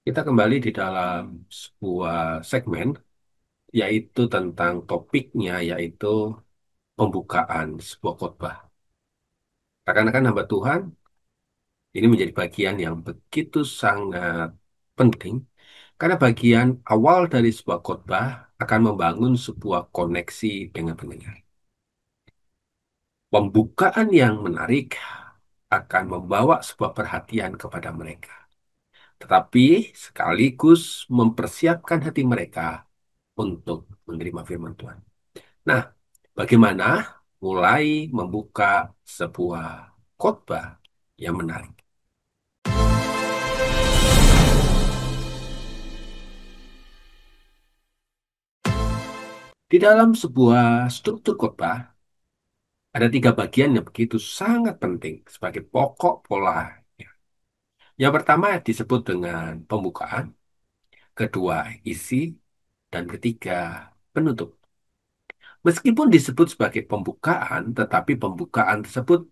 Kita kembali di dalam sebuah segmen, yaitu tentang topiknya, yaitu pembukaan sebuah khotbah. Rekan-rekan hamba Tuhan, ini menjadi bagian yang begitu sangat penting, karena bagian awal dari sebuah khotbah akan membangun sebuah koneksi dengan pendengar. Pembukaan yang menarik akan membawa sebuah perhatian kepada mereka, tetapi sekaligus mempersiapkan hati mereka untuk menerima firman Tuhan. Nah, bagaimana mulai membuka sebuah khotbah yang menarik? Di dalam sebuah struktur khotbah, ada tiga bagian yang begitu sangat penting sebagai pokok pola. Yang pertama disebut dengan pembukaan, kedua isi, dan ketiga penutup. Meskipun disebut sebagai pembukaan, tetapi pembukaan tersebut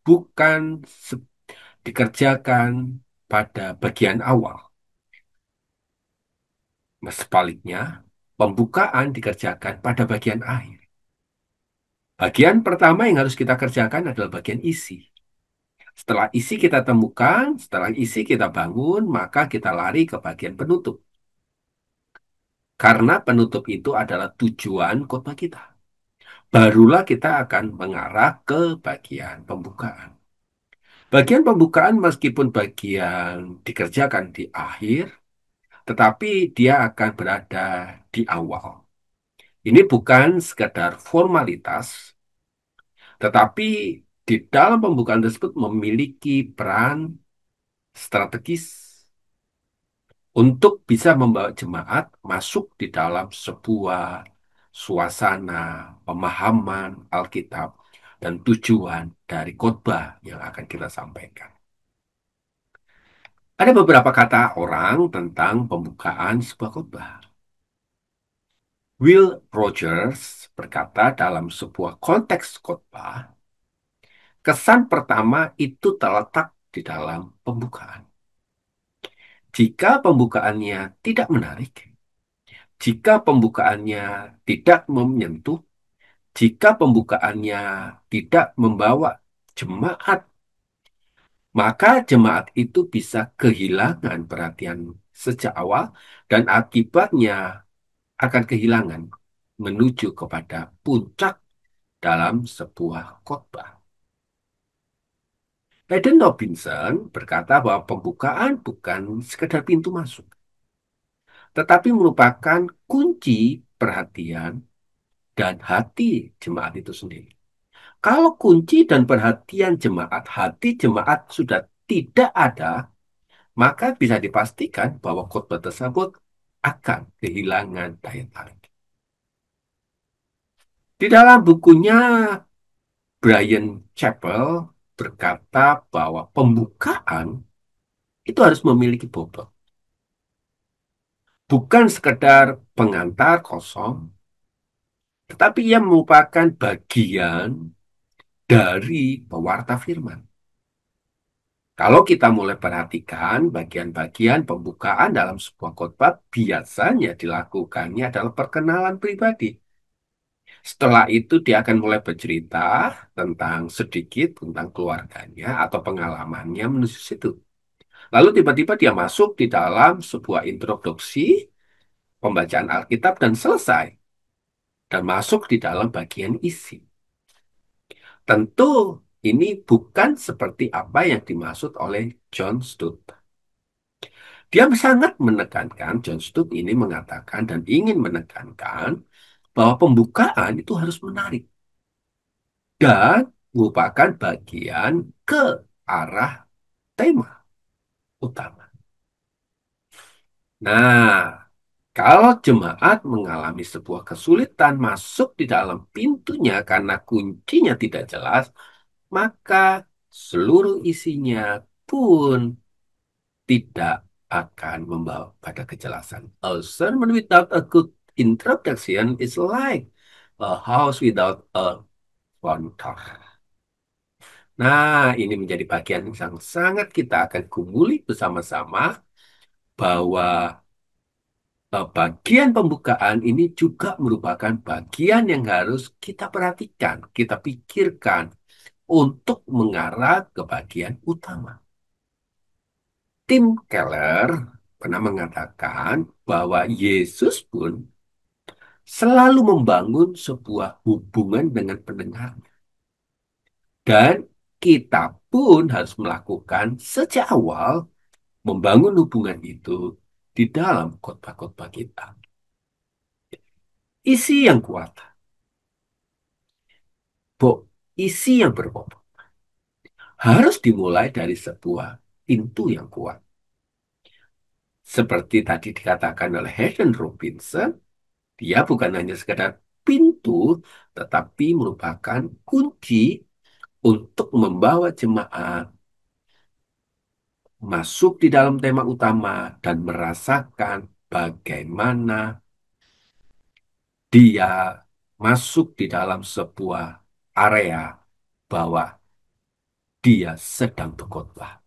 bukan dikerjakan pada bagian awal. Sebaliknya, pembukaan dikerjakan pada bagian akhir. Bagian pertama yang harus kita kerjakan adalah bagian isi. Setelah isi kita temukan, setelah isi kita bangun, maka kita lari ke bagian penutup. Karena penutup itu adalah tujuan khotbah kita. Barulah kita akan mengarah ke bagian pembukaan. Bagian pembukaan meskipun bagian dikerjakan di akhir, tetapi dia akan berada di awal. Ini bukan sekadar formalitas, tetapi di dalam pembukaan tersebut memiliki peran strategis untuk bisa membawa jemaat masuk di dalam sebuah suasana pemahaman Alkitab dan tujuan dari khotbah yang akan kita sampaikan. Ada beberapa kata orang tentang pembukaan sebuah khotbah. Will Rogers berkata dalam sebuah konteks khotbah, kesan pertama itu terletak di dalam pembukaan. Jika pembukaannya tidak menarik, jika pembukaannya tidak menyentuh, jika pembukaannya tidak membawa jemaat, maka jemaat itu bisa kehilangan perhatian sejak awal dan akibatnya akan kehilangan menuju kepada puncak dalam sebuah khotbah. Eden Robinson berkata bahwa pembukaan bukan sekedar pintu masuk, tetapi merupakan kunci perhatian dan hati jemaat itu sendiri. Kalau kunci dan perhatian jemaat, hati jemaat sudah tidak ada, maka bisa dipastikan bahwa khotbah tersebut akan kehilangan daya tarik. Di dalam bukunya, Brian Chappell berkata bahwa pembukaan itu harus memiliki bobot. Bukan sekedar pengantar kosong, tetapi ia merupakan bagian dari pewarta firman. Kalau kita mulai perhatikan bagian-bagian pembukaan dalam sebuah khotbah, biasanya dilakukannya adalah perkenalan pribadi. Setelah itu dia akan mulai bercerita tentang sedikit tentang keluarganya atau pengalamannya menuju situ. Lalu tiba-tiba dia masuk di dalam sebuah introduksi pembacaan Alkitab dan selesai. Dan masuk di dalam bagian isi. Tentu ini bukan seperti apa yang dimaksud oleh John Stott. Dia sangat menekankan, John Stott ini mengatakan dan ingin menekankan bahwa pembukaan itu harus menarik dan merupakan bagian ke arah tema utama. Nah, kalau jemaat mengalami sebuah kesulitan masuk di dalam pintunya karena kuncinya tidak jelas, maka seluruh isinya pun tidak akan membawa pada kejelasan. A sermon without a good introduction is like a house without a front door. Nah, ini menjadi bagian yang sangat kita akan gumuli bersama-sama bahwa bagian pembukaan ini juga merupakan bagian yang harus kita perhatikan, kita pikirkan untuk mengarah ke bagian utama. Tim Keller pernah mengatakan bahwa Yesus pun selalu membangun sebuah hubungan dengan pendengar. Dan kita pun harus melakukan sejak awal membangun hubungan itu di dalam khotbah-khotbah kita. Isi yang kuat, isi yang berbobot harus dimulai dari sebuah pintu yang kuat. Seperti tadi dikatakan oleh Hayden Robinson, dia bukan hanya sekedar pintu, tetapi merupakan kunci untuk membawa jemaat masuk di dalam tema utama dan merasakan bagaimana dia masuk di dalam sebuah area bahwa dia sedang berkhotbah.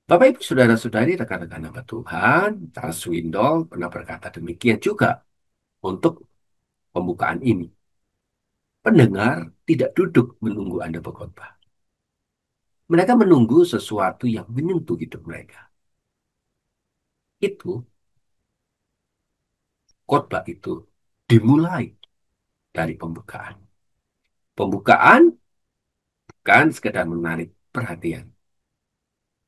Bapak Ibu Saudara-saudari rekan-rekan hamba Tuhan, Charles Swindoll pernah berkata demikian juga untuk pembukaan ini. Pendengar tidak duduk menunggu Anda berkhotbah. Mereka menunggu sesuatu yang menyentuh hidup mereka. Itu, khotbah itu dimulai dari pembukaan. Pembukaan bukan sekedar menarik perhatian,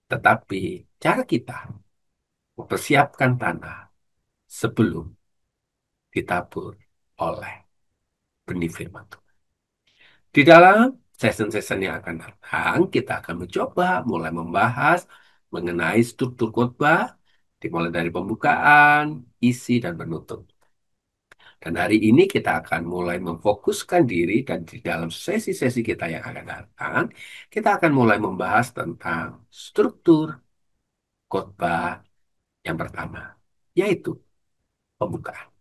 tetapi cara kita mempersiapkan tanah sebelum ditabur oleh benih firman Tuhan. Di dalam session-session yang akan datang, kita akan mencoba mulai membahas mengenai struktur khotbah, dimulai dari pembukaan, isi, dan penutup. Dan hari ini kita akan mulai memfokuskan diri dan di dalam sesi-sesi kita yang akan datang, kita akan mulai membahas tentang struktur khotbah yang pertama, yaitu pembukaan.